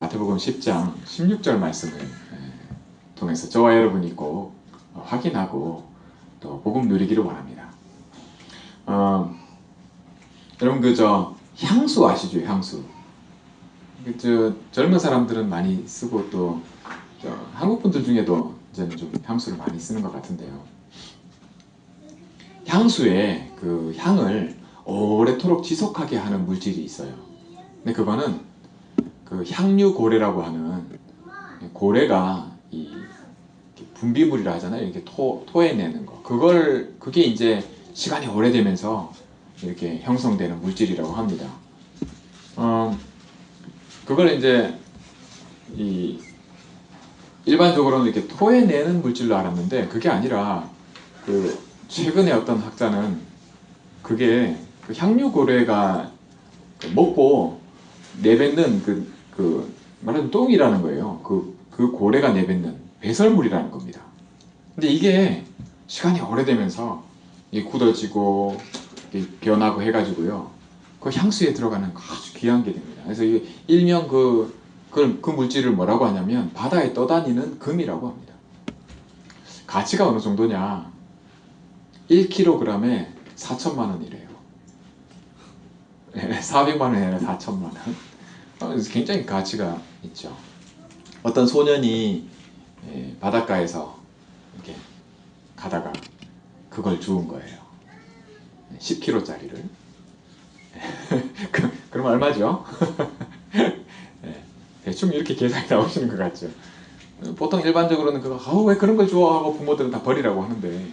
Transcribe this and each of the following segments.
마태복음 10장 16절 말씀을 통해서 저와 여러분이 꼭 확인하고 또 복음 누리기를 원합니다. 여러분 그저 향수 아시죠? 향수. 젊은 사람들은 많이 쓰고 또 한국 분들 중에도 이제는 좀 향수를 많이 쓰는 것 같은데요. 향수에 그 향을 오래도록 지속하게 하는 물질이 있어요. 근데 그거는 그 향유고래라고 하는 고래가 이 분비물이라 하잖아요. 이렇게 토해내는 거. 그게 이제 시간이 오래되면서 이렇게 형성되는 물질이라고 합니다. 그걸 이제 일반적으로는 이렇게 토해내는 물질로 알았는데 그게 아니라 그 최근에 어떤 학자는 그게 그 향유고래가 먹고 내뱉는 말하자면 똥이라는 거예요. 그 고래가 내뱉는 배설물이라는 겁니다. 근데 이게 시간이 오래되면서 이게 굳어지고 변하고 해가지고요. 그 향수에 들어가는 아주 귀한 게 됩니다. 그래서 이게 일명 그 물질을 뭐라고 하냐면 바다에 떠다니는 금이라고 합니다. 가치가 어느 정도냐? 1kg에 4천만 원이래요. 400만 원이 아니라 4천만 원. 굉장히 가치가 있죠. 어떤 소년이 바닷가에서 이렇게 가다가 그걸 주운 거예요. 10kg짜리를. 그럼 얼마죠? 대충 이렇게 계산이 나오시는 것 같죠. 보통 일반적으로는 왜 그런 걸 줘? 하고 부모들은 다 버리라고 하는데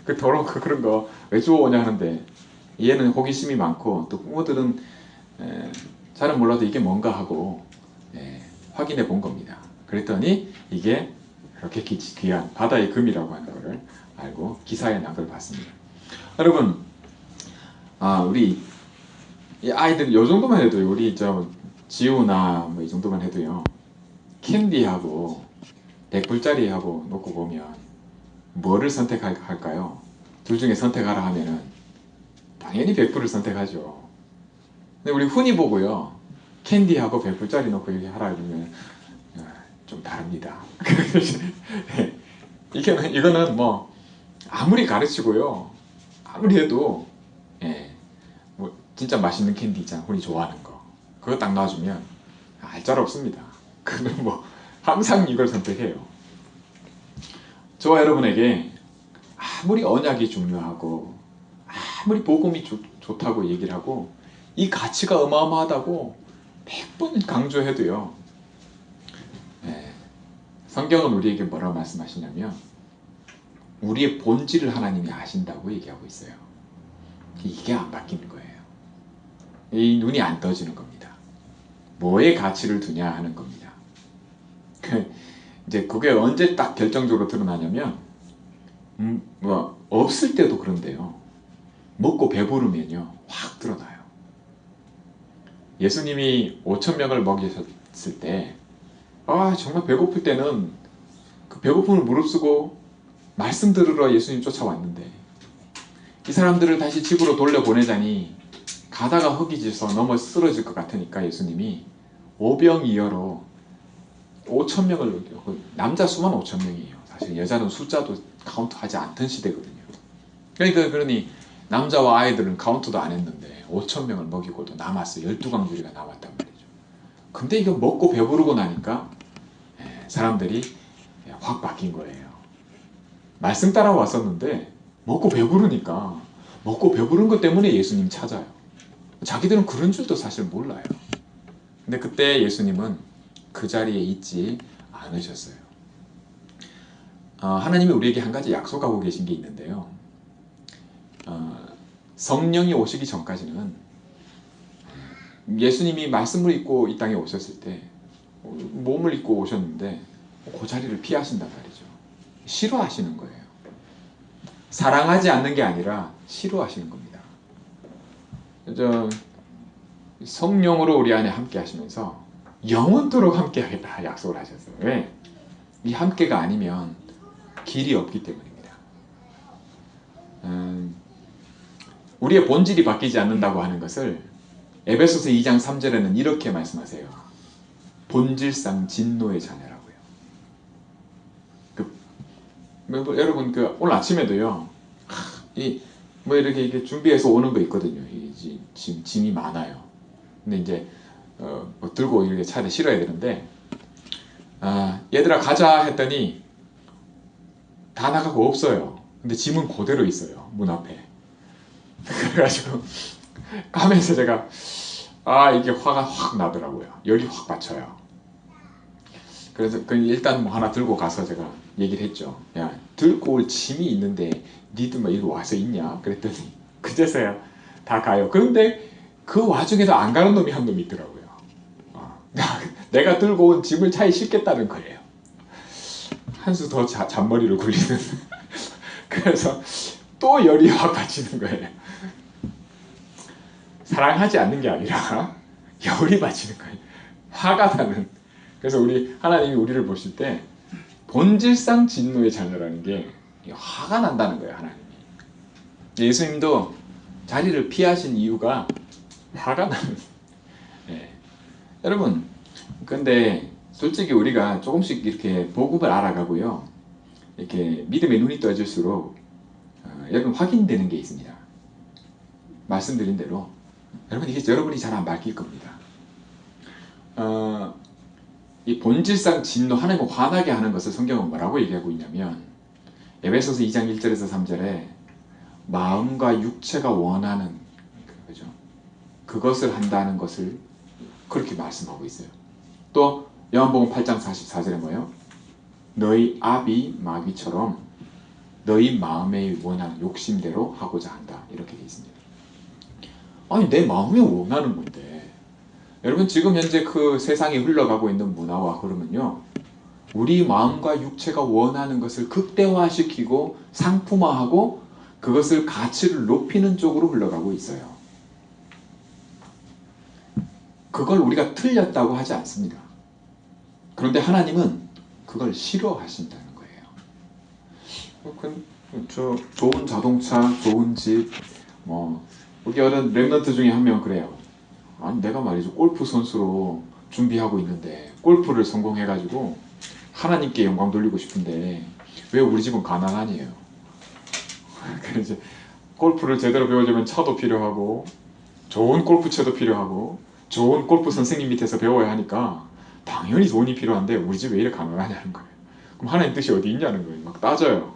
그 더러운 그런 거 왜 주워오냐 하는데 얘는 호기심이 많고 또 부모들은 잘은 몰라도 이게 뭔가 하고 확인해 본 겁니다. 그랬더니 이게 그렇게 귀한 바다의 금이라고 하는 것을 알고 기사에 난 걸 봤습니다. 여러분, 우리 이 아이들 요 정도만 해도 우리 지우나 뭐 이 정도만 해도요. 캔디하고 100불짜리하고 놓고 보면 뭐를 선택할까요? 둘 중에 선택하라 하면은 당연히 100불을 선택하죠. 근데 우리 흔히 보고요. 캔디하고 100불짜리 놓고 이렇게 하라 그러면 좀 다릅니다. 이거는 뭐 아무리 가르치고요. 아무리 해도 뭐 진짜 맛있는 캔디 있잖아. 흔히 좋아하는 거. 그거 딱 놔주면 알짤 없습니다. 그는 뭐 항상 이걸 선택해요. 저와 여러분에게 아무리 언약이 중요하고 아무리 복음이 좋다고 얘기를 하고 이 가치가 어마어마하다고 100번 강조해도요. 성경은 우리에게 뭐라고 말씀하시냐면 우리의 본질을 하나님이 아신다고 얘기하고 있어요. 이게 안 바뀌는 거예요. 이 눈이 안 떠지는 겁니다. 뭐에 가치를 두냐 하는 겁니다. 이제 그게 언제 딱 결정적으로 드러나냐면 뭐 없을 때도 그런데요. 먹고 배부르면요 확 드러나요. 예수님이 5,000명을 먹이셨을 때 정말 배고플 때는 그 배고픔을 무릅쓰고 말씀 들으러 예수님 쫓아왔는데 이 사람들을 다시 집으로 돌려보내자니 가다가 허기져서 넘어 쓰러질 것 같으니까 예수님이 오병이어로 5,000명을 남자 수만 5,000명이에요. 사실 여자는 숫자도 카운트하지 않던 시대거든요. 그러니 남자와 아이들은 카운트도 안 했는데 5,000명을 먹이고도 남았어요. 12광주리가 남았단 말이죠. 근데 이거 먹고 배부르고 나니까 사람들이 확 바뀐 거예요. 말씀 따라왔었는데 먹고 배부르니까 먹고 배부른 것 때문에 예수님 찾아요. 자기들은 그런 줄도 사실 몰라요. 근데 그때 예수님은 그 자리에 있지 않으셨어요. 하나님이 우리에게 한 가지 약속하고 계신 게 있는데요. 성령이 오시기 전까지는 예수님이 말씀을 입고 이 땅에 오셨을 때 몸을 입고 오셨는데 그 자리를 피하신단 말이죠. 싫어하시는 거예요. 사랑하지 않는 게 아니라 싫어하시는 겁니다. 성령으로 우리 안에 함께 하시면서 영원토록 함께 하겠다 약속을 하셨어요. 왜? 이 함께가 아니면 길이 없기 때문입니다. 우리의 본질이 바뀌지 않는다고 하는 것을 에베소서 2장 3절에는 이렇게 말씀하세요. 본질상 진노의 자녀라고요. 여러분 오늘 아침에도요. 뭐 이렇게 준비해서 오는 거 있거든요. 지금 짐이 많아요. 근데 이제 뭐 들고 이렇게 차에 실어야 되는데 얘들아 가자 했더니 다 나가고 없어요. 근데 짐은 그대로 있어요. 문 앞에. 그래가지고 가면서 제가 이게 화가 확 나더라고요. 열이 확 받쳐요. 그래서 일단 뭐 하나 들고 가서 제가 얘기를 했죠. 야, 들고 올 짐이 있는데 니들 뭐 이리 와서 있냐? 그랬더니 그제서야 다 가요. 그런데 그 와중에도 안 가는 놈이 한 놈이 있더라고요. 내가 들고 온 짐을 차에 싣겠다는 거예요. 한 수 더 잔머리를 굴리는. 그래서 또 열이 확 받치는 거예요. 사랑하지 않는 게 아니라 열이 받치는 거예요. 화가 나는. 그래서 하나님이 우리를 보실 때 본질상 진노의 자녀라는 게 화가 난다는 거예요. 하나님이. 예수님도 자리를 피하신 이유가 화가 나는. 여러분, 근데 솔직히 우리가 조금씩 이렇게 복음을 알아가고요, 이렇게 믿음의 눈이 떠질수록 여러분 확인되는 게 있습니다. 말씀드린 대로 여러분 이게 여러분이 잘 안 밝힐 겁니다. 이 본질상 진노, 하나님을 화나게 하는 것을 성경은 뭐라고 얘기하고 있냐면 에베소서 2장 1절에서 3절에 마음과 육체가 원하는 그죠? 그것을 한다는 것을 그렇게 말씀하고 있어요. 또 요한복음 8장 44절에 뭐예요? 너희 아비 마귀처럼 너희 마음에 원하는 욕심대로 하고자 한다. 이렇게 되어 있습니다. 아니 내 마음이 원하는 건데 여러분 지금 현재 그 세상에 흘러가고 있는 문화와 흐름은요, 우리 마음과 육체가 원하는 것을 극대화시키고 상품화하고 그것을 가치를 높이는 쪽으로 흘러가고 있어요. 그걸 우리가 틀렸다고 하지 않습니다. 그런데 하나님은 그걸 싫어하신다는 거예요. 좋은 자동차, 좋은 집, 우리 어른 랩런트 중에 한 명 그래요. 아니 내가 말이죠, 골프 선수로 준비하고 있는데 골프를 성공해가지고 하나님께 영광 돌리고 싶은데 왜 우리 집은 가난하니에요? 그래서 골프를 제대로 배우려면 차도 필요하고 좋은 골프채도 필요하고 좋은 골프 선생님 밑에서 배워야 하니까 당연히 돈이 필요한데 우리 집 왜 이렇게 가난하냐는 거예요. 그럼 하나님 뜻이 어디 있냐는 거예요. 막 따져요.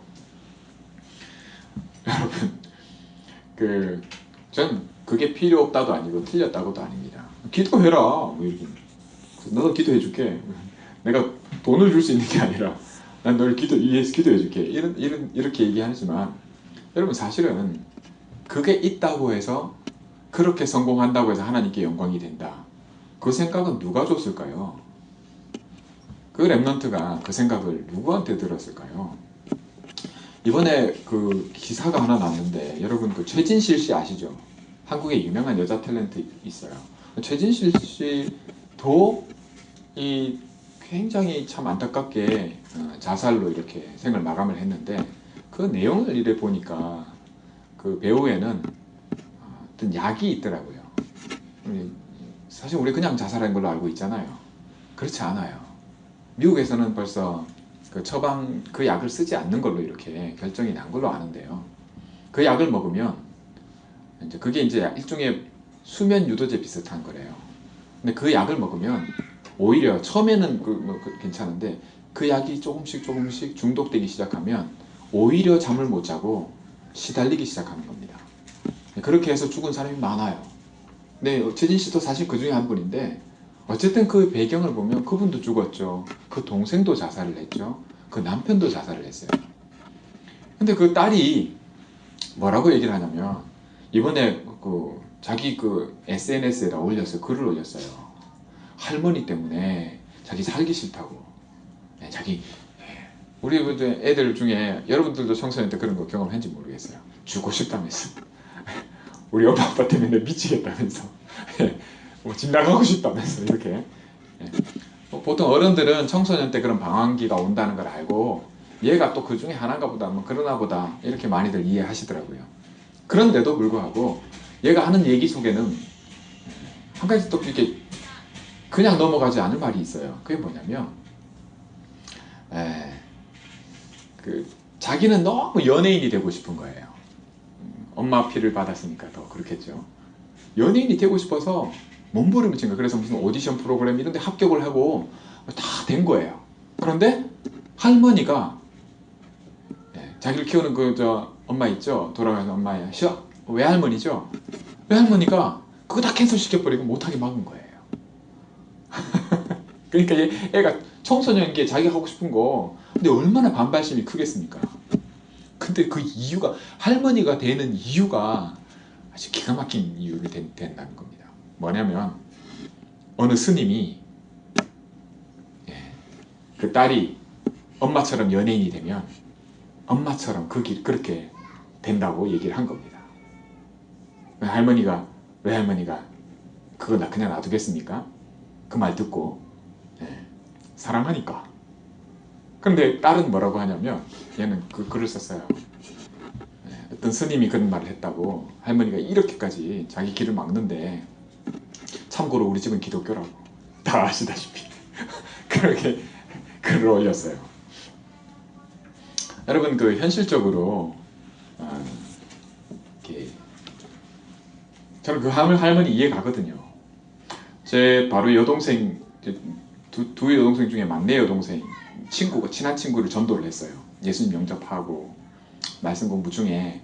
여러분, 전 그게 필요 없다도 아니고 틀렸다고도 아닙니다. 기도해라. 뭐 이렇게. 너도 기도해 줄게. 내가 돈을 줄 수 있는 게 아니라 난 너를 위해서 기도해 줄게. 이렇게 얘기하지만 여러분 사실은 그게 있다고 해서 그렇게 성공한다고 해서 하나님께 영광이 된다. 그 생각은 누가 줬을까요? 그 랩런트가 그 생각을 누구한테 들었을까요? 이번에 그 기사가 하나 났는데 여러분 그 최진실 씨 아시죠? 한국에 유명한 여자 탤런트 있어요. 최진실 씨도 굉장히 참 안타깝게 자살로 이렇게 생을 마감을 했는데 그 내용을 이래 보니까 그 배우에는 어떤 약이 있더라고요. 사실 우리 그냥 자살한 걸로 알고 있잖아요. 그렇지 않아요. 미국에서는 벌써 그 약을 쓰지 않는 걸로 이렇게 결정이 난 걸로 아는데요. 그 약을 먹으면 그게 이제 일종의 수면 유도제 비슷한 거래요. 근데 그 약을 먹으면 오히려 처음에는 괜찮은데 그 약이 조금씩 중독되기 시작하면 오히려 잠을 못 자고 시달리기 시작하는 겁니다. 그렇게 해서 죽은 사람이 많아요. 근데 최진 씨도 사실 그 중에 한 분인데 어쨌든 그 배경을 보면 그분도 죽었죠. 그 동생도 자살을 했죠. 그 남편도 자살을 했어요. 근데 그 딸이 뭐라고 얘기를 하냐면 이번에 자기 SNS에다 올렸어요. 글을 올렸어요. 할머니 때문에 자기 살기 싫다고. 우리 애들 중에 여러분들도 청소년 때 그런 거 경험했는지 모르겠어요. 죽고 싶다면서. 우리 엄마 아빠 때문에 미치겠다면서. 집 나가고 싶다면서 이렇게. 보통 어른들은 청소년 때 그런 방황기가 온다는 걸 알고 얘가 또 그 중에 하나인가 보다, 뭐 그러나 보다 이렇게 많이들 이해하시더라고요. 그런데도 불구하고 얘가 하는 얘기 속에는 한 가지 또 이렇게 그냥 넘어가지 않을 말이 있어요. 그게 뭐냐면 자기는 너무 연예인이 되고 싶은 거예요. 엄마 피를 받았으니까 더 그렇겠죠. 연예인이 되고 싶어서 몸부림을 친 거예요. 그래서 무슨 오디션 프로그램 이런 데 합격을 하고 다 된 거예요. 그런데 할머니가 자기를 키우는 엄마 있죠? 돌아가신 엄마예요. 외할머니죠? 외할머니가 그거 다 캔슬시켜버리고 못하게 막은 거예요. 그러니까 애가 청소년기에 자기가 하고 싶은 거, 근데 얼마나 반발심이 크겠습니까? 근데 그 이유가, 할머니가 되는 이유가 아주 기가 막힌 이유로 된다는 겁니다. 뭐냐면 어느 스님이 그 딸이 엄마처럼 연예인이 되면 엄마처럼 그 길 그렇게 된다고 얘기를 한 겁니다. 외할머니가 그거 나 그냥 놔두겠습니까? 그 말 듣고 사랑하니까. 그런데 딸은 뭐라고 하냐면, 얘는 그 글을 썼어요. 어떤 스님이 그런 말을 했다고, 할머니가 이렇게까지 자기 길을 막는데, 참고로 우리 집은 기독교라고 다 아시다시피 그렇게 글을 올렸어요. 여러분, 그 현실적으로 저는 그 할머니 이해 가거든요. 제 바로 여동생, 두 여동생 중에 막내 여동생 친한 친구를 전도를 했어요. 예수님 영접하고 말씀 공부 중에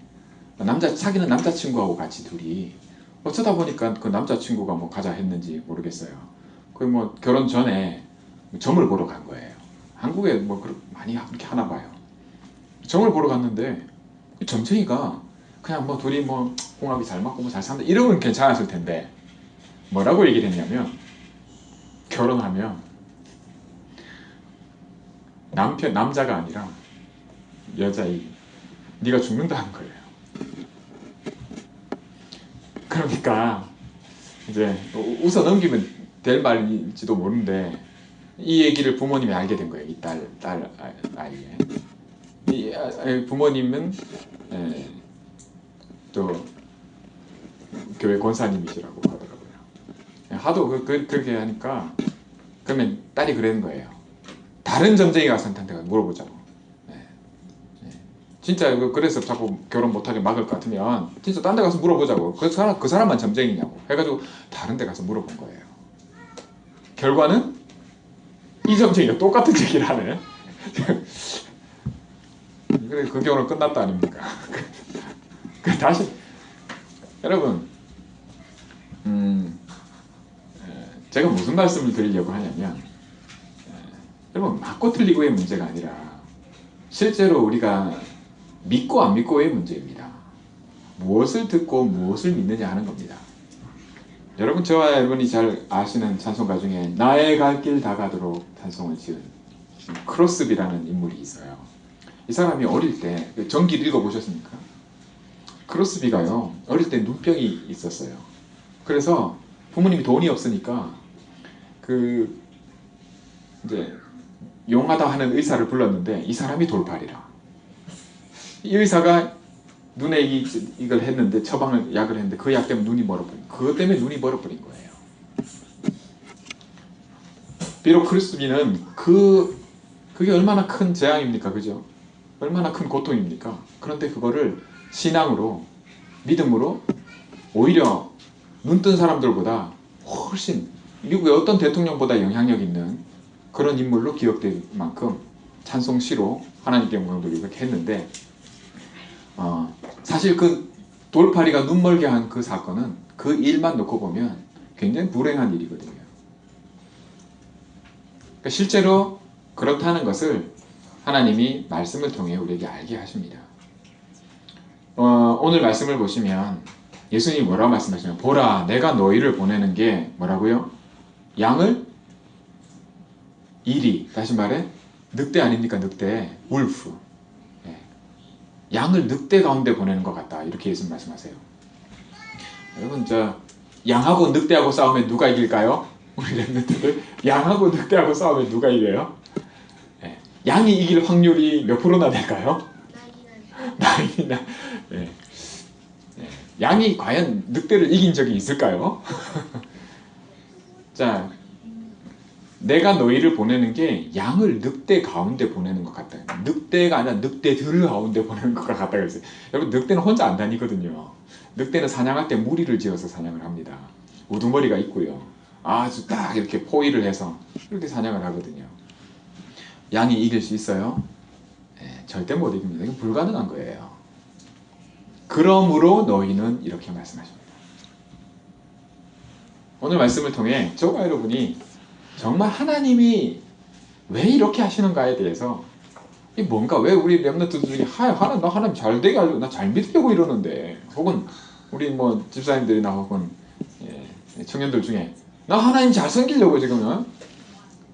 사귀는 남자친구하고 같이 둘이 어쩌다 보니까 그 남자친구가 뭐 가자 했는지 모르겠어요. 그 뭐 결혼 전에 점을 보러 간 거예요. 한국에 뭐 많이 그렇게 하나 봐요. 점을 보러 갔는데 점쟁이가 그냥 뭐 둘이 뭐 궁합이 잘 맞고 뭐 잘 산다 이러면 괜찮았을 텐데, 뭐라고 얘기를 했냐면, 결혼하면 남자가 아니라 네가 죽는다는 거예요. 그러니까 이제 웃어 넘기면 될 말인지도 모르는데, 이 얘기를 부모님이 알게 된 거예요. 이 딸 아이의. 이 부모님은 또 교회 권사님이시라고 하더라고요. 하도 그렇게 하니까, 그러면 딸이 그러는 거예요. 다른 점쟁이 가수한테 물어보자고. 진짜 그래서 자꾸 결혼 못하게 막을 것 같으면 진짜 딴 데 가서 물어보자고. 그 사람만 점쟁이냐고 해가지고 다른 데 가서 물어본 거예요. 결과는 이 점쟁이가 똑같은 얘기를 하네. 그래, 그 결혼 끝났다 아닙니까? 다시 여러분, 제가 무슨 말씀을 드리려고 하냐면, 여러분, 맞고 틀리고의 문제가 아니라 실제로 우리가 믿고 안 믿고의 문제입니다. 무엇을 듣고 무엇을 믿느냐 하는 겁니다. 여러분, 저와 여러분이 잘 아시는 찬송가 중에 나의 갈 길 다 가도록 찬송을 지은 크로스비라는 인물이 있어요. 이 사람이 어릴 때, 전기를 읽어보셨습니까? 크로스비가요, 어릴 때 눈병이 있었어요. 그래서 부모님이 돈이 없으니까 이제 용하다 하는 의사를 불렀는데, 이 사람이 돌팔이라. 이 의사가 눈에 이걸 했는데, 약을 했는데 그 약 때문에 눈이 멀어버린, 그것 때문에 눈이 멀어버린 거예요. 비록 크로스비는 그게 얼마나 큰 재앙입니까? 그죠? 얼마나 큰 고통입니까? 그런데 그거를 신앙으로, 믿음으로 오히려 눈뜬 사람들보다 훨씬, 미국의 어떤 대통령보다 영향력 있는 그런 인물로 기억될 만큼 찬송시로 하나님께 영광 돌리고 그렇게 했는데, 사실 그 돌팔이가 눈멀게 한 그 사건은, 그 일만 놓고 보면 굉장히 불행한 일이거든요. 그러니까 실제로 그렇다는 것을 하나님이 말씀을 통해 우리에게 알게 하십니다. 오늘 말씀을 보시면 예수님이 뭐라고 말씀하시냐면, 보라, 내가 너희를 보내는 게 뭐라고요? 양을 다시 말해 늑대 아닙니까? 늑대, 울프. 양을 늑대 가운데 보내는 것 같다, 이렇게 예수님 말씀하세요. 여러분, 양하고 늑대하고 싸우면 누가 이길까요? 우리 랩런트들, 양하고 늑대하고 싸우면 누가 이겨요? 양이 이길 확률이 몇 프로나 될까요? 나이나. 양이 과연 늑대를 이긴 적이 있을까요? 자, 내가 너희를 보내는 게 양을 늑대 가운데 보내는 것 같다. 늑대가 아니라 늑대들 가운데 보내는 것 같다 그랬어요. 여러분 늑대는 혼자 안 다니거든요. 늑대는 사냥할 때 무리를 지어서 사냥을 합니다. 우두머리가 있고요. 아주 딱 이렇게 포위를 해서 이렇게 사냥을 하거든요. 양이 이길 수 있어요? 네, 절대 못 이깁니다. 이건 불가능한 거예요. 그러므로 너희는 이렇게 말씀하십니다. 오늘 말씀을 통해 저와 여러분이 정말 하나님이 왜 이렇게 하시는가에 대해서 이 뭔가 왜 우리 렘넌트들 중에 나 하나님 잘 되게 하려고 나 잘 믿으려고 이러는데 혹은 우리 뭐 집사님들이나 혹은 청년들 중에 나 하나님 잘 섬기려고 지금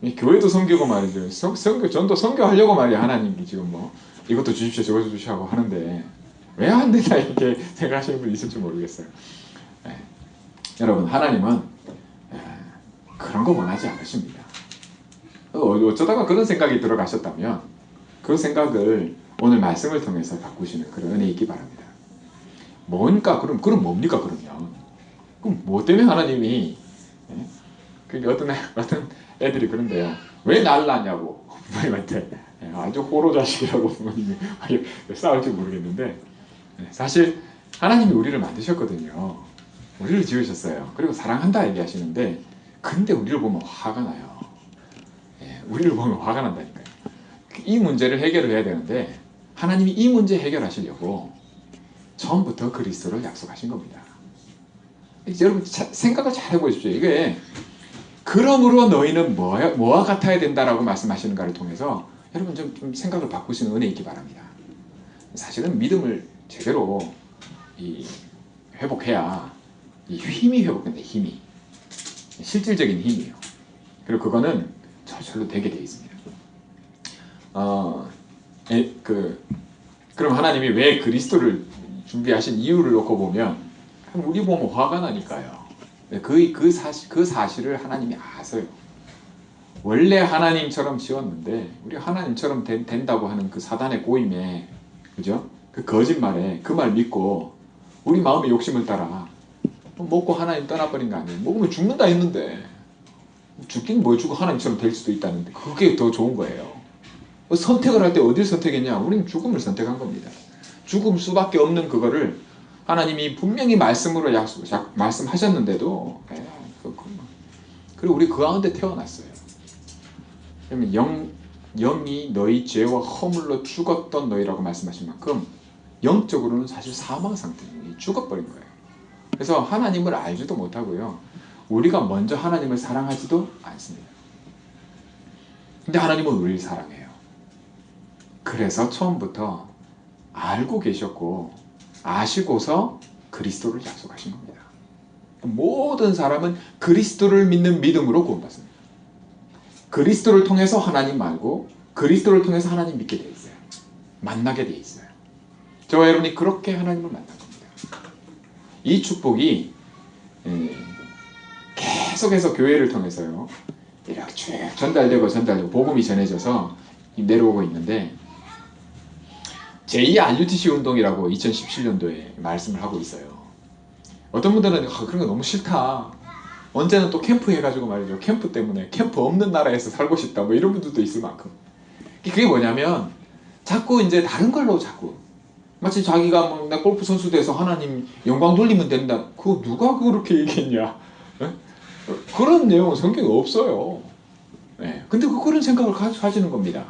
교회도 섬기고 말이죠. 전도 섬겨하려고 말이야. 하나님이 지금 뭐 이것도 주십시오 저것도 주십시오 하고 하는데 왜 안 되나 이렇게 생각하시는 분이 있을지 모르겠어요. 여러분 하나님은 그런 거 원하지 않으십니다. 어쩌다가 그런 생각이 들어가셨다면 그 생각을 오늘 말씀을 통해서 바꾸시는 그런 은혜 있기 바랍니다. 뭔가 그럼 뭡니까 그러면? 그럼 뭐 때문에 하나님이 어떤 애들이 그런데요. 왜 날 낳냐고 부모님한테 아주 호로 자식이라고 부모님이 싸울지 모르겠는데 사실 하나님이 우리를 만드셨거든요. 우리를 지으셨어요. 그리고 사랑한다 얘기하시는데 근데 우리를 보면 화가 나요. 우리를 보면 화가 난다니까요. 이 문제를 해결을 해야 되는데 하나님이 이 문제 해결하시려고 처음부터 그리스도를 약속하신 겁니다. 여러분 생각을 잘 해보십시오. 이게 그러므로 너희는 뭐와 같아야 된다라고 말씀하시는가를 통해서 여러분 좀 생각을 바꾸시는 은혜 있기 바랍니다. 사실은 믿음을 제대로 회복해야 이 힘이 회복된다. 힘이 실질적인 힘이에요. 그리고 그거는 저절로 되게 돼 있습니다. 그럼 하나님이 왜 그리스도를 준비하신 이유를 놓고 보면 우리 보면 화가 나니까요. 그 사실을 하나님이 아세요. 원래 하나님처럼 지었는데 우리 하나님처럼 된다고 하는 그 사단의 고임에 그죠? 그 거짓말에 그 말 믿고 우리 마음의 욕심을 따라 먹고 하나님 떠나버린 거 아니에요. 먹으면 죽는다 했는데 죽긴 뭘 죽고 하나님처럼 될 수도 있다는데 그게 더 좋은 거예요. 선택을 할 때 어디를 선택했냐? 우리는 죽음을 선택한 겁니다. 죽을 수밖에 없는 그거를 하나님이 분명히 말씀으로 말씀하셨는데도 그리고 우리 그 가운데 태어났어요. 그러면 영이 너희 죄와 허물로 죽었던 너희라고 말씀하신 만큼 영적으로는 사실 사망 상태예요. 죽어버린 거예요. 그래서 하나님을 알지도 못하고요. 우리가 먼저 하나님을 사랑하지도 않습니다. 근데 하나님은 우리를 사랑해요. 그래서 처음부터 알고 계셨고 아시고서 그리스도를 약속하신 겁니다. 모든 사람은 그리스도를 믿는 믿음으로 구원받습니다. 그리스도를 통해서 하나님 말고 그리스도를 통해서 하나님 믿게 돼 있어요. 만나게 돼 있어요. 저와 여러분이 그렇게 하나님을 만난 겁니다. 이 축복이 계속해서 교회를 통해서요. 이렇게 쭉 전달되고 복음이 전해져서 내려오고 있는데 제2 RUTC 운동이라고 2017년도에 말씀을 하고 있어요. 어떤 분들은 그런 거 너무 싫다. 언제는 또 캠프 해가지고 말이죠. 캠프 때문에 캠프 없는 나라에서 살고 싶다. 뭐 이런 분들도 있을 만큼. 그게 뭐냐면 자꾸 이제 다른 걸로 자꾸 마치 자기가 뭐 나 골프 선수 돼서 하나님 영광 돌리면 된다. 그거 누가 그렇게 얘기했냐? 네? 그런 내용은 성경에 없어요. 네. 근데 그런 생각을 가지는 겁니다.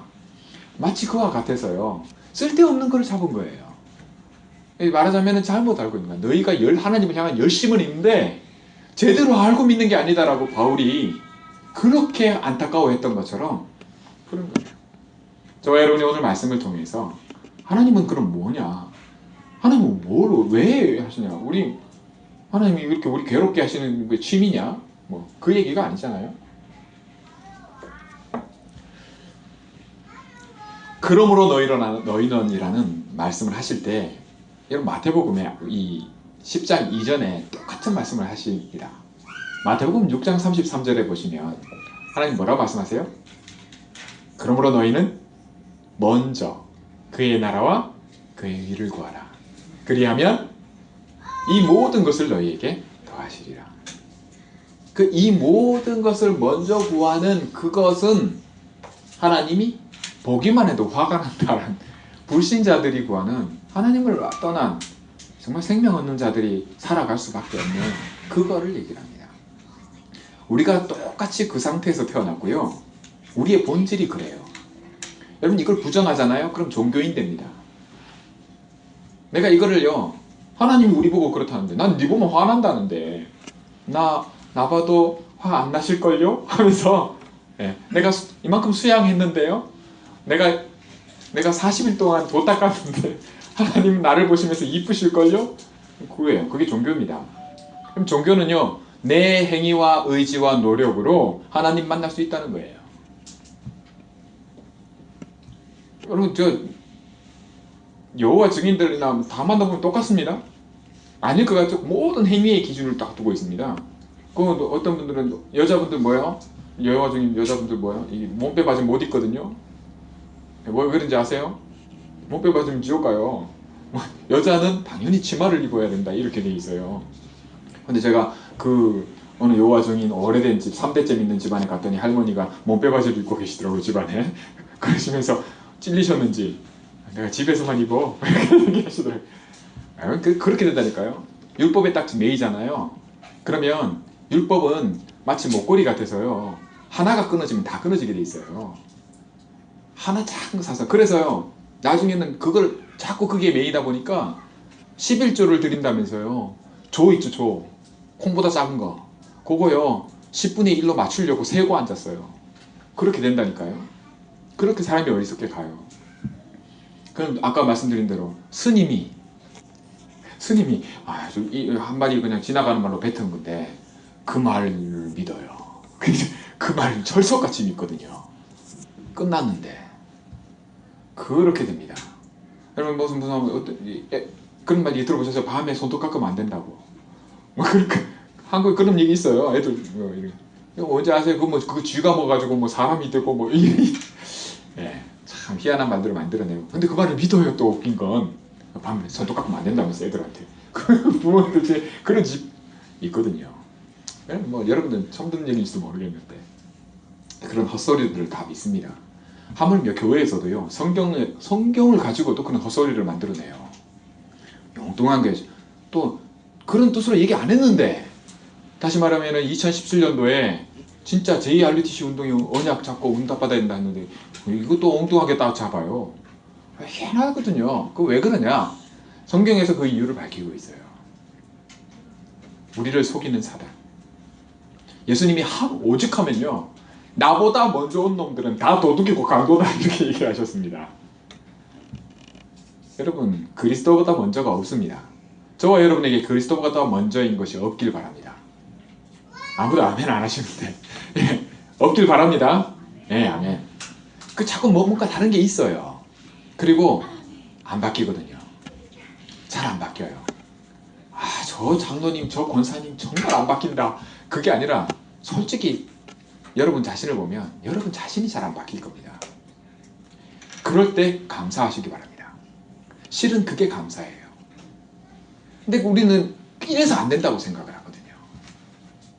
마치 그와 같아서요. 쓸데없는 걸 잡은 거예요. 말하자면 잘못 알고 있는 거야. 너희가 하나님을 향한 열심은 있는데 제대로 알고 믿는 게 아니다라고 바울이 그렇게 안타까워했던 것처럼 그런 거예요. 저와 여러분이 오늘 말씀을 통해서 하나님은 그럼 뭐냐? 하나님은 왜 하시냐? 하나님이 이렇게 우리 괴롭게 하시는 게 취미냐? 뭐 그 얘기가 아니잖아요. 그러므로 너희는이라는 말씀을 하실 때 여러분 마태복음에 이 10장 이전에 똑같은 말씀을 하십니다. 마태복음 6장 33절에 보시면 하나님 뭐라고 말씀하세요? 그러므로 너희는 먼저 그의 나라와 그의 의를 구하라. 그리하면 이 모든 것을 너희에게 더하시리라. 이 모든 것을 먼저 구하는 그것은 하나님이 보기만 해도 화가 난다는 불신자들이 구하는 하나님을 떠난 정말 생명 없는 자들이 살아갈 수밖에 없는 그거를 얘기를 합니다. 우리가 똑같이 그 상태에서 태어났고요. 우리의 본질이 그래요. 여러분 이걸 부정하잖아요? 그럼 종교인 됩니다. 내가 이거를요. 하나님이 우리 보고 그렇다는데 난 네 보면 화난다는데 나 봐도 화 안 나실걸요? 하면서 내가 이만큼 수양했는데요. 내가 40일 동안 도 닦았는데 하나님 나를 보시면서 이쁘실걸요? 그거예요. 그게 종교입니다. 그럼 종교는요. 내 행위와 의지와 노력으로 하나님 만날 수 있다는 거예요. 여러분 여호와 증인들이나 다 만나보면 똑같습니다. 아닐 것 같죠? 모든 행위의 기준을 딱 두고 있습니다. 어떤 분들은 여자분들 뭐예요? 여호와 증인 여자분들 뭐예요? 이 몸빼 바지 못 입거든요. 왜 그런지 아세요? 몸빼 바지면 지옥 가요. 여자는 당연히 치마를 입어야 된다 이렇게 돼 있어요. 근데 제가 어느 여호와 증인 오래된 집 3대째 믿는 집안에 갔더니 할머니가 몸빼 바지를 입고 계시더라고요. 집안에. 그러시면서 찔리셨는지 내가 집에서만 입어 이렇게 얘기하시더라고요. 그렇게 된다니까요. 율법에 딱 매이잖아요. 그러면 율법은 마치 목걸이 같아서요. 하나가 끊어지면 다 끊어지게 돼 있어요. 하나 작은 거 사서. 그래서요. 나중에는 그걸 자꾸 그게 매이다 보니까 11조를 드린다면서요. 조 있죠, 조. 콩보다 작은 거. 그거요. 10분의 1로 맞추려고 세고 앉았어요. 그렇게 된다니까요. 그렇게 사람이 어리석게 가요. 그럼 아까 말씀드린 대로 스님이 한마디 그냥 지나가는 말로 뱉은 건데 그 말을 믿어요. 그 말을 철석같이 믿거든요. 끝났는데 그렇게 됩니다. 여러분 무슨 그런 말 들어보셨어요? 밤에 손톱 깎으면 안 된다고. 그렇게 한국에 그런 얘기 있어요. 애들 언제 아세요? 그거 쥐가 먹어가지고 사람이 되고 참 희한한 말들을 만들어내고. 근데 그 말을 믿어요. 또 웃긴 건 밤에 손톱 깎으면 안 된다면서 애들한테. 부모들 그런 집 있거든요. 여러분들 처음 듣는 얘기일지도 모르겠는데 그런 헛소리들을 다 믿습니다. 하물며 교회에서도요. 성경을 가지고도 그런 헛소리를 만들어내요. 엉뚱한 게 또 그런 뜻으로 얘기 안 했는데 다시 말하면 2017년도에 진짜 JRUTC 운동이 언약 잡고 응답받아야 된다 했는데 이것도 엉뚱하게 딱 잡아요. 희한하거든요. 그거 왜 그러냐? 성경에서 그 이유를 밝히고 있어요. 우리를 속이는 사단. 예수님이 오직 하면요. 나보다 먼저 온 놈들은 다 도둑이고 강도다 이렇게 얘기하셨습니다. 여러분 그리스도보다 먼저가 없습니다. 저와 여러분에게 그리스도보다 먼저인 것이 없길 바랍니다. 아무도 아멘 안 하시는데 없길 바랍니다. 아멘. 자꾸 뭔가 다른 게 있어요. 그리고 안 바뀌거든요. 잘 안 바뀌어요. 저 장로님 저 권사님 정말 안 바뀐다. 그게 아니라 솔직히 여러분 자신을 보면 여러분 자신이 잘 안 바뀔 겁니다. 그럴 때 감사하시기 바랍니다. 실은 그게 감사예요. 근데 우리는 이래서 안 된다고 생각을 하거든요.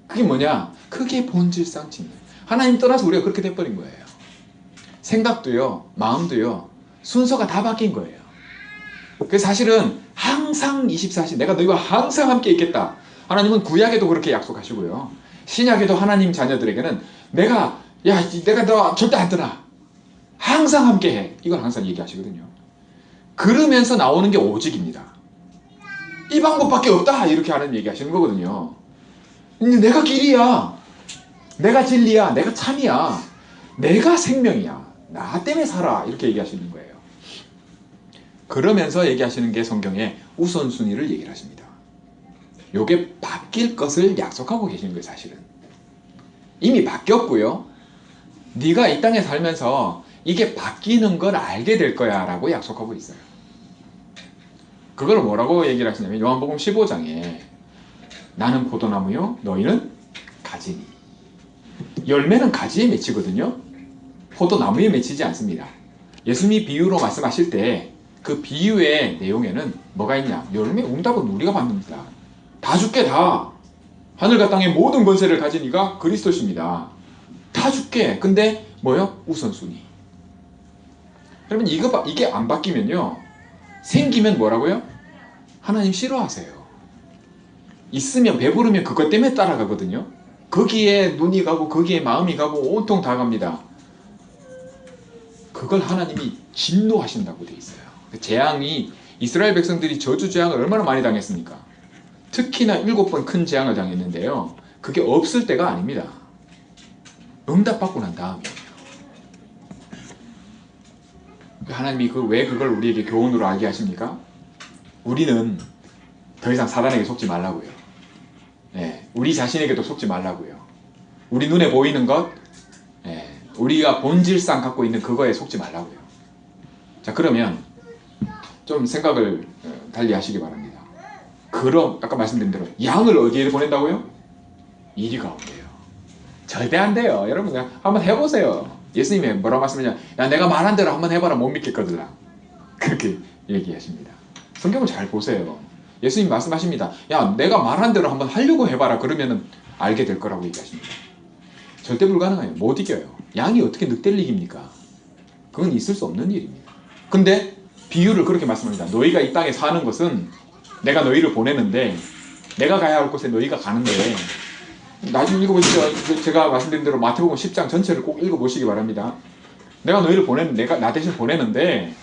그게 뭐냐? 그게 본질상 진리. 하나님 떠나서 우리가 그렇게 돼버린 거예요. 생각도요, 마음도요, 순서가 다 바뀐 거예요. 그래서 사실은 항상 24시 내가 너희와 항상 함께 있겠다. 하나님은 구약에도 그렇게 약속하시고요. 신약에도 하나님 자녀들에게는 내가 너 절대 안 떠나. 항상 함께해. 이걸 항상 얘기하시거든요. 그러면서 나오는 게 오직입니다. 이 방법밖에 없다. 이렇게 하는 얘기하시는 거거든요. 근데 내가 길이야. 내가 진리야. 내가 참이야. 내가 생명이야. 나 때문에 살아. 이렇게 얘기하시는 거예요. 그러면서 얘기하시는 게 성경의 우선순위를 얘기를 하십니다. 요게 바뀔 것을 약속하고 계시는 거예요. 사실은. 이미 바뀌었고요. 네가 이 땅에 살면서 이게 바뀌는 걸 알게 될 거야 라고 약속하고 있어요. 그걸 뭐라고 얘기를 하시냐면 요한복음 15장에 나는 포도나무요 너희는 가지니. 열매는 가지에 맺히거든요. 포도나무에 맺히지 않습니다. 예수님이 비유로 말씀하실 때 그 비유의 내용에는 뭐가 있냐? 열매 응답은 우리가 받는다. 다 줄게 다. 하늘과 땅의 모든 권세를 가진 이가 그리스도십니다. 다 줄게. 근데 뭐요? 우선순위. 여러분 이게 안 바뀌면요. 생기면 뭐라고요? 하나님 싫어하세요. 있으면 배부르면 그것 때문에 따라가거든요. 거기에 눈이 가고 거기에 마음이 가고 온통 다 갑니다. 그걸 하나님이 진노하신다고 돼 있어요. 재앙이 이스라엘 백성들이 저주 재앙을 얼마나 많이 당했습니까? 특히나 7번 큰 재앙을 당했는데요. 그게 없을 때가 아닙니다. 응답받고 난 다음이에요. 하나님이 왜 그걸 우리에게 교훈으로 알게 하십니까? 우리는 더 이상 사단에게 속지 말라고요. 예, 우리 자신에게도 속지 말라고요. 우리 눈에 보이는 것, 예, 우리가 본질상 갖고 있는 그거에 속지 말라고요. 자, 그러면 좀 생각을 달리 하시기 바랍니다. 그럼 아까 말씀드린 대로 양을 어디에 보낸다고요? 이리 가운데요. 절대 안 돼요. 여러분 그냥 한번 해보세요. 예수님이 뭐라고 말씀하냐? 야, 내가 말한 대로 한번 해봐라. 못 믿겠거든. 그렇게 얘기하십니다. 성경을 잘 보세요. 예수님 말씀하십니다. 야, 내가 말한 대로 한번 하려고 해봐라. 그러면은 알게 될 거라고 얘기하십니다. 절대 불가능해요. 못 이겨요. 양이 어떻게 늑대를 이깁니까? 그건 있을 수 없는 일입니다. 근데 비유를 그렇게 말씀합니다. 너희가 이 땅에 사는 것은 내가 너희를 보내는데 내가 가야 할 곳에 너희가 가는데 나중에 읽어보시죠. 제가 말씀드린 대로 마태복음 10장 전체를 꼭 읽어보시기 바랍니다. 내가 너희를 보내는데 내가 나 대신 보내는데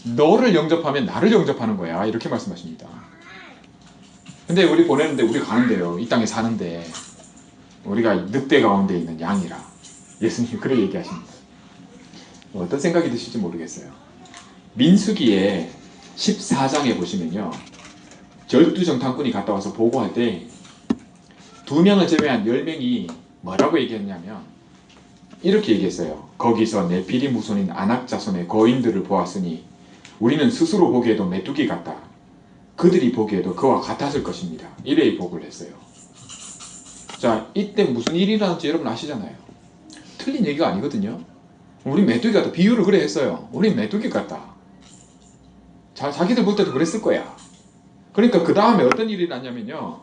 너를 영접하면 나를 영접하는 거야. 이렇게 말씀하십니다. 근데 우리 보내는데 우리 가는데요. 이 땅에 사는데 우리가 늑대 가운데 있는 양이라 예수님이 그렇게 얘기하십니다. 어떤 생각이 드실지 모르겠어요. 민수기에 14장에 보시면요. 12정탐꾼이 갔다 와서 보고할 때 2명을 제외한 10명이 뭐라고 얘기했냐면 이렇게 얘기했어요. 거기서 네피림 후손인 아낙 자손의 거인들을 보았으니 우리는 스스로 보기에도 메뚜기 같다. 그들이 보기에도 그와 같았을 것입니다. 이래 보고를 했어요. 자, 이때 무슨 일이 일어났는지 여러분 아시잖아요. 틀린 얘기가 아니거든요. 우리 메뚜기 같다. 비유를 그래 했어요. 우리 메뚜기 같다. 자기들 볼 때도 그랬을 거야. 그러니까 그 다음에 어떤 일이 났냐면요.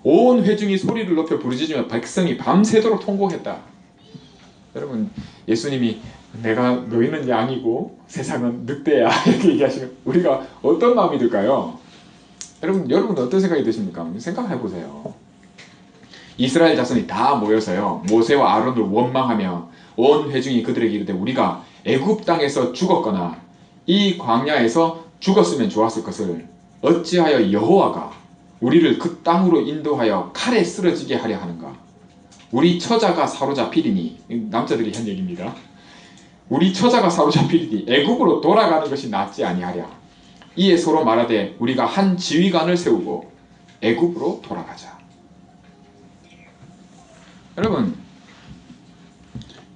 온 회중이 소리를 높여 부르짖으며 백성이 밤새도록 통곡했다. 여러분 예수님이 내가 너희는 양이고 세상은 늑대야 이렇게 얘기하시면 우리가 어떤 마음이 들까요? 여러분 어떤 생각이 드십니까? 생각해 보세요. 이스라엘 자손이 다 모여서요. 모세와 아론을 원망하며 온 회중이 그들에게 이르되 우리가 애굽 땅에서 죽었거나 이 광야에서 죽었으면 좋았을 것을 어찌하여 여호와가 우리를 그 땅으로 인도하여 칼에 쓰러지게 하려 하는가? 우리 처자가 사로잡히리니 남자들이 한 얘기입니다. 우리 처자가 사로잡히리니 애굽으로 돌아가는 것이 낫지 아니하랴. 이에 서로 말하되 우리가 한 지휘관을 세우고 애굽으로 돌아가자. 여러분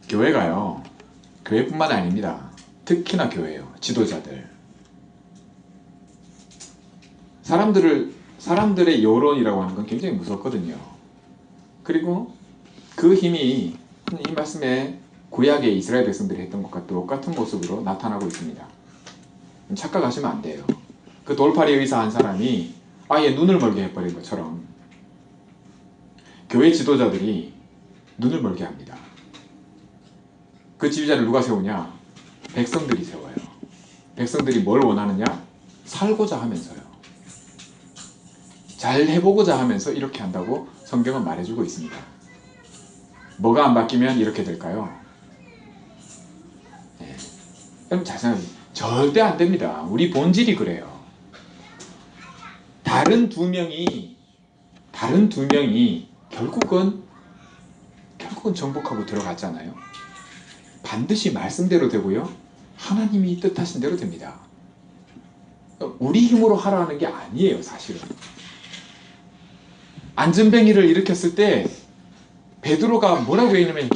교회가요. 교회뿐만 아닙니다. 특히나 교회요. 지도자들. 사람들의 여론이라고 하는 건 굉장히 무섭거든요. 그리고 그 힘이 이 말씀에 구약의 이스라엘 백성들이 했던 것과 똑같은 모습으로 나타나고 있습니다. 착각하시면 안 돼요. 그 돌팔이 의사 한 사람이 아예 눈을 멀게 해버린 것처럼 교회 지도자들이 눈을 멀게 합니다. 그 지휘자를 누가 세우냐? 백성들이 세워요. 백성들이 뭘 원하느냐? 살고자 하면서요. 잘 해보고자 하면서 이렇게 한다고 성경은 말해주고 있습니다. 뭐가 안 바뀌면 이렇게 될까요? 네. 여러분 잘 생각해보세요. 절대 안 됩니다. 우리 본질이 그래요. 다른 두 명이 결국은 정복하고 들어갔잖아요. 반드시 말씀대로 되고요. 하나님이 뜻하신 대로 됩니다. 우리 힘으로 하라는 게 아니에요, 사실은. 안전뱅이를 일으켰을 때 베드로가 뭐라고 했냐면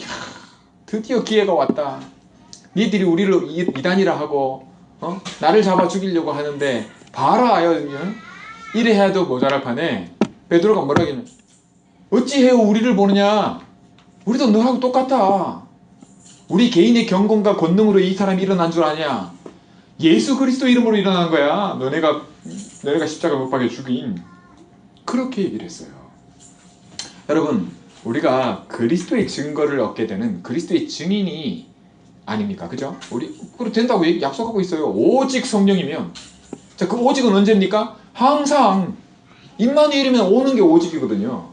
드디어 기회가 왔다. 니들이 우리를 이단이라 하고 나를 잡아 죽이려고 하는데 봐라. 이래 해도 모자랄 판에 베드로가 뭐라고 했냐면 어찌해요 우리를 보느냐. 우리도 너하고 똑같아. 우리 개인의 경건과 권능으로 이 사람이 일어난 줄 아냐. 예수 그리스도 이름으로 일어난 거야. 너네가 십자가 못 박여 죽인. 그렇게 얘기를 했어요. 여러분, 우리가 그리스도의 증거를 얻게 되는 그리스도의 증인이 아닙니까? 그죠? 우리 그렇게 된다고 약속하고 있어요. 오직 성령이면. 자, 그 오직은 언제입니까? 항상 임마누엘이면 오는 게 오직이거든요.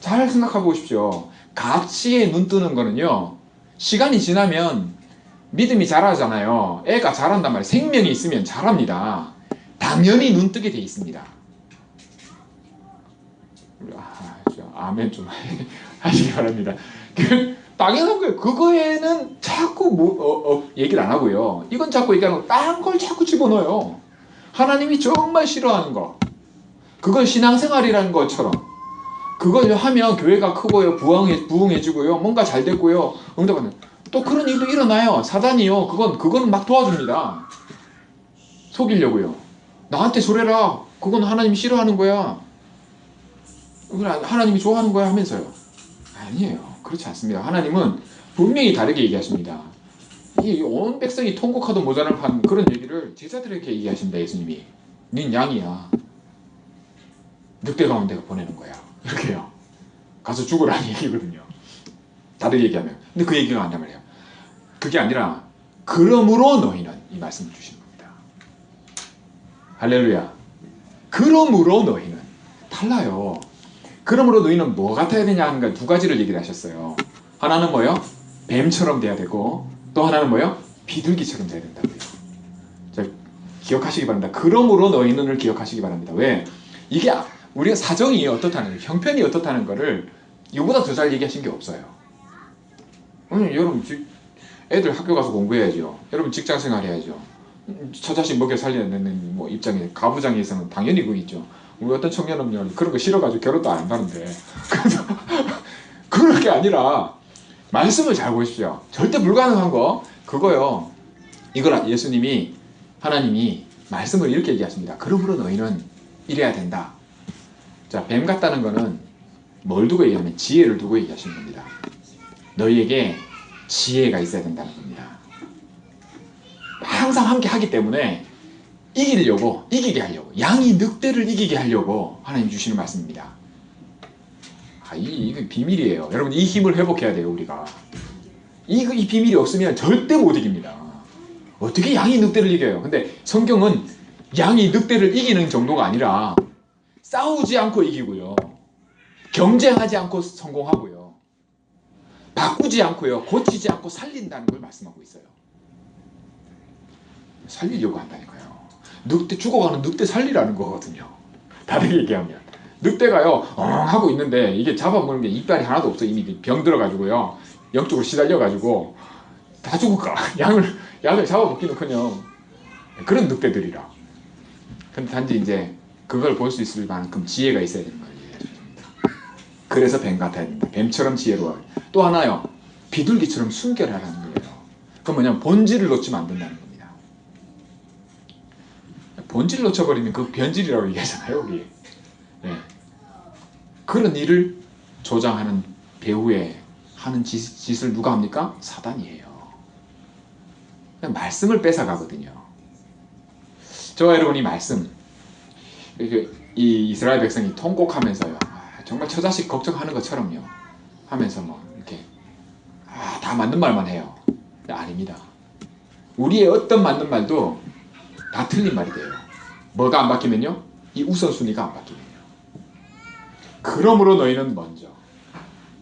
잘 생각해 보십시오. 가치에 눈 뜨는 거는요, 시간이 지나면 믿음이 자라잖아요. 애가 자란단 말이에요. 생명이 있으면 자랍니다. 당연히 눈 뜨게 돼 있습니다. 아멘 좀 하시기 바랍니다. 당연한 거예요. 그거에는 자꾸 얘기를 안 하고요. 이건 자꾸 얘기하는 거, 딴 걸 자꾸 집어넣어요. 하나님이 정말 싫어하는 거, 그건 신앙생활이라는 것처럼, 그걸 하면 교회가 크고요, 부흥해지고요, 뭔가 잘 됐고요, 응답하는, 또 그런 일도 일어나요. 사단이요, 그건 막 도와줍니다. 속이려고요. 나한테 저래라, 그건 하나님이 싫어하는 거야, 하나님이 좋아하는 거야 하면서요. 아니에요. 그렇지 않습니다. 하나님은 분명히 다르게 얘기하십니다. 이 온 백성이 통곡하도 모자랄 판 그런 얘기를 제자들에게 얘기하십니다. 예수님이. 닌 양이야. 늑대 가운데 보내는 거야. 이렇게요. 가서 죽으라는 얘기거든요. 다르게 얘기하면. 근데 그 얘기가 아니란 말이에요. 그게 아니라 그러므로 너희는, 이 말씀을 주시는 겁니다. 할렐루야. 그러므로 너희는. 달라요. 그러므로 너희는 뭐 같아야 되냐 하는 두 가지를 얘기를 하셨어요. 하나는 뭐요? 뱀처럼 돼야 되고, 또 하나는 뭐요? 비둘기처럼 돼야 된다고요. 자, 기억하시기 바랍니다. 그러므로 너희는을 기억하시기 바랍니다. 왜? 이게 우리가 사정이 어떻다는 거예요. 형편이 어떻다는 거를 이거보다 더 잘 얘기하신 게 없어요. 여러분 애들 학교 가서 공부해야죠. 여러분 직장생활 해야죠. 저 자식 먹여 살리는 뭐 입장에, 가부장에서는 당연히 그거 있죠. 우리 어떤 청년은요, 그런 거 싫어가지고 결혼도 안 한다는데. 그래서 그럴 게 아니라 말씀을 잘 보십시오. 절대 불가능한 거 그거요. 이걸 예수님이, 하나님이 말씀을 이렇게 얘기하십니다. 그러므로 너희는 이래야 된다. 자, 뱀 같다는 거는 뭘 두고 얘기하면 지혜를 두고 얘기하시는 겁니다. 너희에게 지혜가 있어야 된다는 겁니다. 항상 함께 하기 때문에 이기게 하려고, 양이 늑대를 이기게 하려고 하나님 주시는 말씀입니다. 이게 비밀이에요. 여러분, 이 힘을 회복해야 돼요. 우리가 이 비밀이 없으면 절대 못 이깁니다. 어떻게 양이 늑대를 이겨요? 근데 성경은 양이 늑대를 이기는 정도가 아니라 싸우지 않고 이기고요, 경쟁하지 않고 성공하고요, 바꾸지 않고요, 고치지 않고 살린다는 걸 말씀하고 있어요. 살리려고 한다니까요. 죽어가는 늑대 살리라는 거거든요. 다르게 얘기하면 늑대가요 하고 있는데 이게 잡아먹는 게 이빨이 하나도 없어. 이미 병 들어가지고요, 영적으로 시달려가지고 다 죽을까. 양을 잡아먹기는커녕 그런 늑대들이라. 근데 단지 이제 그걸 볼 수 있을 만큼 지혜가 있어야 되는 거예요. 그래서 뱀 같아야 된다. 뱀처럼 지혜로워. 또 하나요, 비둘기처럼 순결하라는 거예요. 그건 뭐냐면 본질을 놓치면 안 된다는 겁니다. 본질을 놓쳐버리면 그 변질이라고 얘기하잖아요, 우리. 네. 그런 일을 조장하는 배후에 하는 짓을 누가 합니까? 사단이에요. 그냥 말씀을 뺏어가거든요. 저와 여러분이 말씀, 이 이스라엘 백성이 통곡하면서요, 정말 처자식 걱정하는 것처럼요 하면서 뭐 이렇게 다 맞는 말만 해요. 아닙니다. 우리의 어떤 맞는 말도 다 틀린 말이 돼요. 뭐가 안 바뀌면요? 이 우선순위가 안 바뀌면요. 그러므로 너희는 먼저.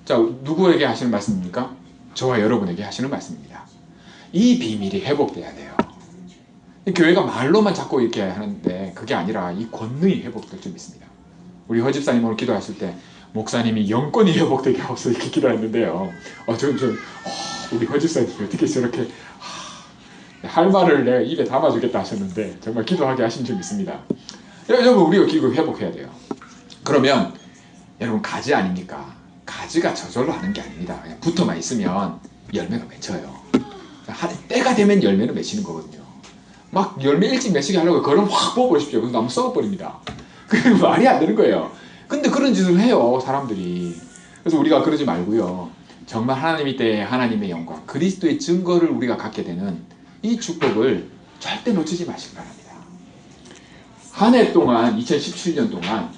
자, 누구에게 하시는 말씀입니까? 저와 여러분에게 하시는 말씀입니다. 이 비밀이 회복돼야 돼요. 교회가 말로만 자꾸 이렇게 하는데 그게 아니라 이 권능이 회복될 줄 믿습니다. 우리 허집사님 오늘 기도하실 때 목사님이 영권이 회복되게 하옵소서 이렇게 기도했는데요. 우리 허집사님이 어떻게 저렇게 할 말을 내가 입에 담아주겠다 하셨는데 정말 기도하게 하신 줄 믿습니다. 여러분, 우리가 기도 회복해야 돼요. 그러면 여러분, 가지 아닙니까? 가지가 저절로 하는 게 아닙니다. 그냥 붙어만 있으면 열매가 맺혀요. 때가 되면 열매는 맺히는 거거든요. 막 열매 일찍 맺히게 하려고 그럼 확 뽑아보십시오. 그럼 너무 썩어버립니다. 그게 말이 안 되는 거예요. 근데 그런 짓을 해요, 사람들이. 그래서 우리가 그러지 말고요, 정말 하나님의 때에 하나님의 영광, 그리스도의 증거를 우리가 갖게 되는 이 축복을 절대 놓치지 마시기 바랍니다. 한 해 동안, 2017년 동안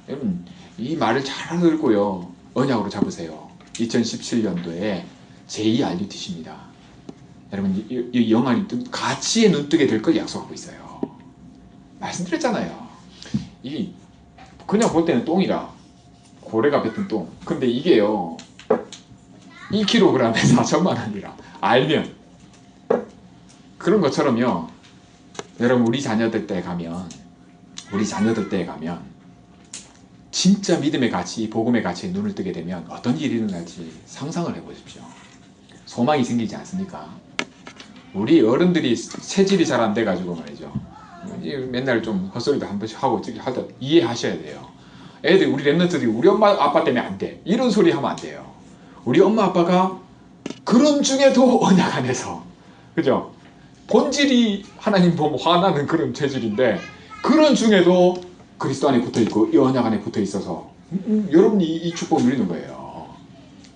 여러분 이 말을 잘 알고요. 언약으로 잡으세요. 2017년도에 제2RUTC입니다. 여러분 이 영안이 가치에 눈뜨게 될 걸 약속하고 있어요. 말씀드렸잖아요. 이 그냥 볼 때는 똥이라 고래가 뱉은 똥. 근데 이게요 2kg에 4천만 원이라 알면 그런 것처럼요. 여러분 우리 자녀들 때 가면 진짜 믿음의 가치, 복음의 가치에 눈을 뜨게 되면 어떤 일이 일어날지 상상을 해보십시오. 소망이 생기지 않습니까? 우리 어른들이 체질이 잘 안 돼가지고 말이죠. 맨날 좀 헛소리도 한 번씩 하고 하다 이해하셔야 돼요. 애들 우리 랩런트들이 우리 엄마 아빠 때문에 안 돼. 이런 소리 하면 안 돼요. 우리 엄마 아빠가 그런 중에도 언약 안에서 그죠? 본질이 하나님 보면 화나는 그런 체질인데 그런 중에도 그리스도 안에 붙어있고 이 언약 안에 붙어있어서 여러분이 이 축복 누리는 거예요.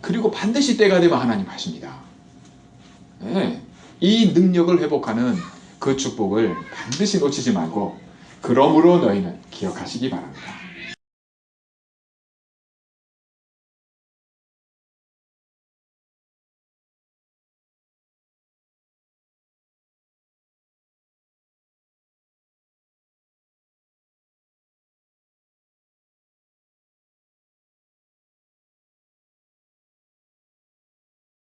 그리고 반드시 때가 되면 하나님 하십니다. 네. 이 능력을 회복하는 그 축복을 반드시 놓치지 말고 그러므로 너희는 기억하시기 바랍니다.